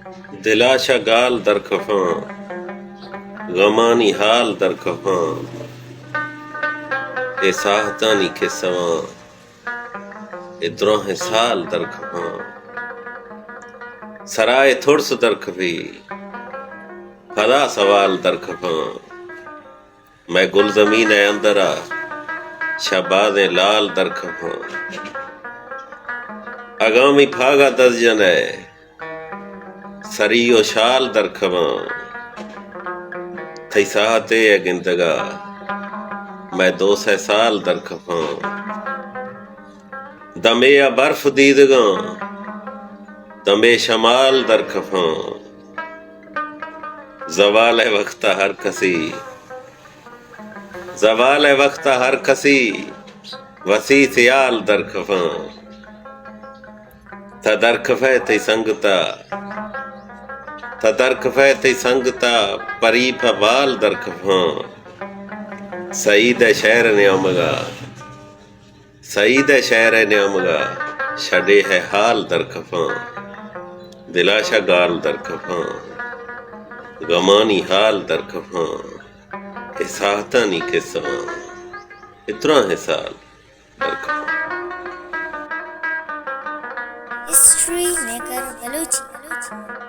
दिलाशा गाल दर खफां, गमानी हाल दर खफां, ए साहतानी के सवां, ए द्रोह साल दर खफां, सराय थुड़स दर खफी, फदा सवाल दर खफां, मैं गुल ज़मीन अंदरा, शहबाज़े लाल दर खफां, अगामी फागा दर्जन है, सरियो शाल दर खफां, थई साहते है गिंदगा, मैं 200 साल दर खफां, दमे या बर्फ दीदगां, दमे शमाल दर खफां, ज़वाल है वक्ता हर कसी, ज़वाल है वक्ता हर कसी, वसी सियाल दर खफां, तदरखफ़े थई संगता, तदरखफ़े थई संगता, परीफ बाल दर खफां, सईद शहर न्यामगा, सईद शहर न्यामगा, छड़े है हाल दर खफां, दिलाशा गाल दर खफां, गमानी हाल दर खफां, ए साहतानी के सवां, इतना है साल दर खफां। History maker Balochi.